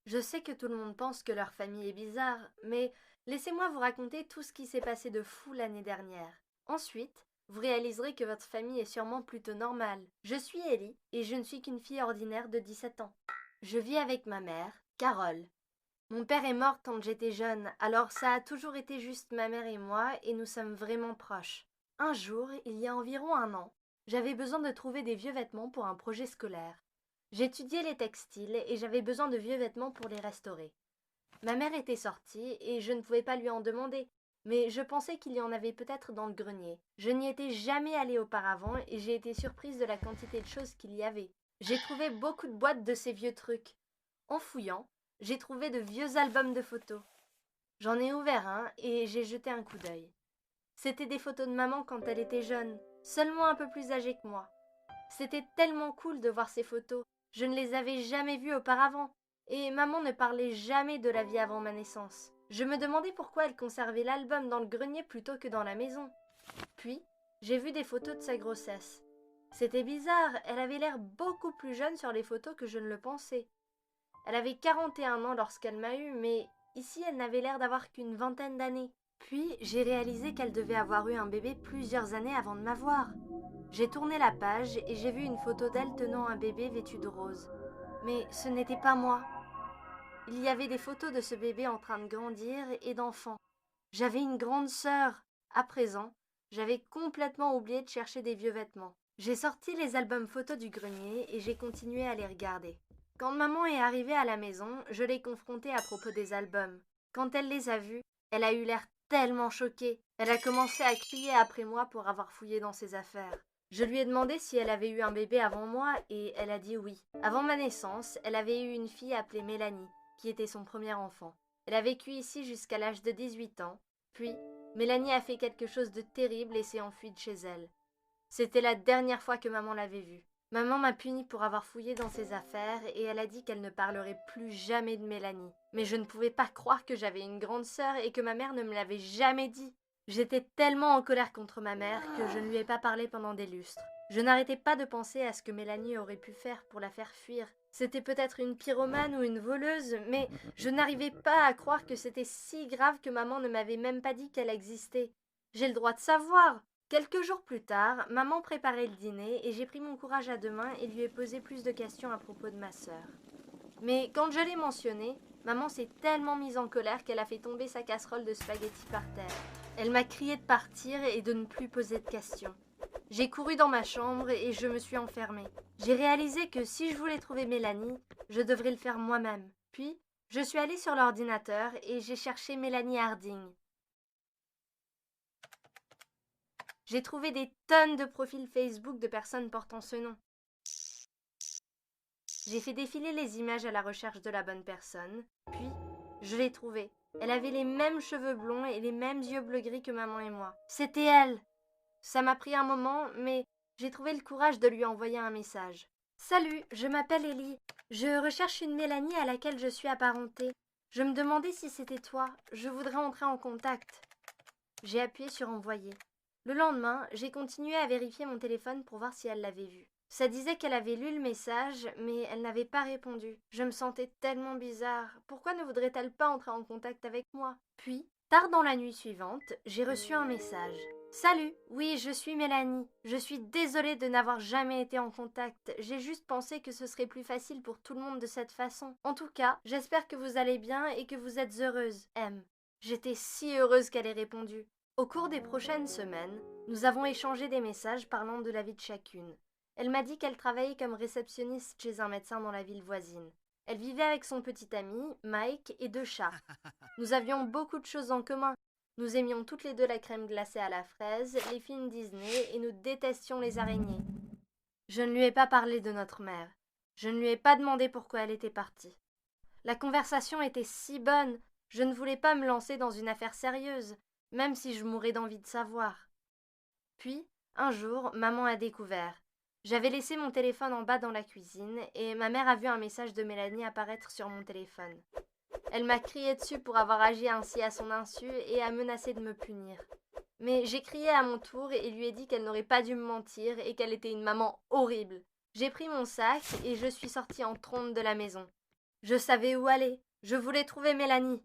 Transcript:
Je sais que tout le monde pense que leur famille est bizarre, mais laissez-moi vous raconter tout ce qui s'est passé de fou l'année dernière. Ensuite, vous réaliserez que votre famille est sûrement plutôt normale. Je suis Ellie et je ne suis qu'une fille ordinaire de 17 ans. Je vis avec ma mère, Carole. Mon père est mort quand j'étais jeune, alors ça a toujours été juste ma mère et moi et nous sommes vraiment proches. Un jour, il y a environ un an, j'avais besoin de trouver des vieux vêtements pour un projet scolaire. J'étudiais les textiles et j'avais besoin de vieux vêtements pour les restaurer. Ma mère était sortie et je ne pouvais pas lui en demander, mais je pensais qu'il y en avait peut-être dans le grenier. Je n'y étais jamais allée auparavant et j'ai été surprise de la quantité de choses qu'il y avait. J'ai trouvé beaucoup de boîtes de ces vieux trucs. En fouillant, j'ai trouvé de vieux albums de photos. J'en ai ouvert un et j'ai jeté un coup d'œil. C'était des photos de maman quand elle était jeune, seulement un peu plus âgée que moi. C'était tellement cool de voir ces photos. Je ne les avais jamais vues auparavant. Et maman ne parlait jamais de la vie avant ma naissance. Je me demandais pourquoi elle conservait l'album dans le grenier plutôt que dans la maison. Puis, j'ai vu des photos de sa grossesse. C'était bizarre, elle avait l'air beaucoup plus jeune sur les photos que je ne le pensais. Elle avait 41 ans lorsqu'elle m'a eue, mais ici elle n'avait l'air d'avoir qu'une vingtaine d'années. Puis, j'ai réalisé qu'elle devait avoir eu un bébé plusieurs années avant de m'avoir. J'ai tourné la page et j'ai vu une photo d'elle tenant un bébé vêtu de rose. Mais ce n'était pas moi. Il y avait des photos de ce bébé en train de grandir et d'enfants. J'avais une grande sœur. À présent, j'avais complètement oublié de chercher des vieux vêtements. J'ai sorti les albums photos du grenier et j'ai continué à les regarder. Quand maman est arrivée à la maison, je l'ai confrontée à propos des albums. Quand elle les a vus, elle a eu l'air tellement choquée. Elle a commencé à crier après moi pour avoir fouillé dans ses affaires. Je lui ai demandé si elle avait eu un bébé avant moi et elle a dit oui. Avant ma naissance, elle avait eu une fille appelée Mélanie, qui était son premier enfant. Elle a vécu ici jusqu'à l'âge de 18 ans, puis Mélanie a fait quelque chose de terrible et s'est enfuie de chez elle. C'était la dernière fois que maman l'avait vue. Maman m'a punie pour avoir fouillé dans ses affaires et elle a dit qu'elle ne parlerait plus jamais de Mélanie. Mais je ne pouvais pas croire que j'avais une grande sœur et que ma mère ne me l'avait jamais dit. J'étais tellement en colère contre ma mère que je ne lui ai pas parlé pendant des lustres. Je n'arrêtais pas de penser à ce que Mélanie aurait pu faire pour la faire fuir. C'était peut-être une pyromane ou une voleuse, mais je n'arrivais pas à croire que c'était si grave que maman ne m'avait même pas dit qu'elle existait. J'ai le droit de savoir. Quelques jours plus tard, maman préparait le dîner et j'ai pris mon courage à deux mains et lui ai posé plus de questions à propos de ma sœur. Mais quand je l'ai mentionné, maman s'est tellement mise en colère qu'elle a fait tomber sa casserole de spaghettis par terre. Elle m'a crié de partir et de ne plus poser de questions. J'ai couru dans ma chambre et je me suis enfermée. J'ai réalisé que si je voulais trouver Mélanie, je devrais le faire moi-même. Puis, je suis allée sur l'ordinateur et j'ai cherché Mélanie Harding. J'ai trouvé des tonnes de profils Facebook de personnes portant ce nom. J'ai fait défiler les images à la recherche de la bonne personne, puis je l'ai trouvée. Elle avait les mêmes cheveux blonds et les mêmes yeux bleu-gris que maman et moi. C'était elle. Ça m'a pris un moment, mais j'ai trouvé le courage de lui envoyer un message. Salut, je m'appelle Ellie. Je recherche une Mélanie à laquelle je suis apparentée. Je me demandais si c'était toi. Je voudrais entrer en contact. J'ai appuyé sur envoyer. Le lendemain, j'ai continué à vérifier mon téléphone pour voir si elle l'avait vu. Ça disait qu'elle avait lu le message, mais elle n'avait pas répondu. Je me sentais tellement bizarre. Pourquoi ne voudrait-elle pas entrer en contact avec moi? Puis, tard dans la nuit suivante, j'ai reçu un message. Salut, oui, je suis Mélanie. Je suis désolée de n'avoir jamais été en contact. J'ai juste pensé que ce serait plus facile pour tout le monde de cette façon. En tout cas, j'espère que vous allez bien et que vous êtes heureuse. M. J'étais si heureuse qu'elle ait répondu. Au cours des prochaines semaines, nous avons échangé des messages parlant de la vie de chacune. Elle m'a dit qu'elle travaillait comme réceptionniste chez un médecin dans la ville voisine. Elle vivait avec son petit ami, Mike, et deux chats. Nous avions beaucoup de choses en commun. Nous aimions toutes les deux la crème glacée à la fraise, les films Disney, et nous détestions les araignées. Je ne lui ai pas parlé de notre mère. Je ne lui ai pas demandé pourquoi elle était partie. La conversation était si bonne, je ne voulais pas me lancer dans une affaire sérieuse, même si je mourais d'envie de savoir. Puis, un jour, maman a découvert. J'avais laissé mon téléphone en bas dans la cuisine et ma mère a vu un message de Mélanie apparaître sur mon téléphone. Elle m'a crié dessus pour avoir agi ainsi à son insu et a menacé de me punir. Mais j'ai crié à mon tour et lui ai dit qu'elle n'aurait pas dû me mentir et qu'elle était une maman horrible. J'ai pris mon sac et je suis sortie en trombe de la maison. Je savais où aller. Je voulais trouver Mélanie.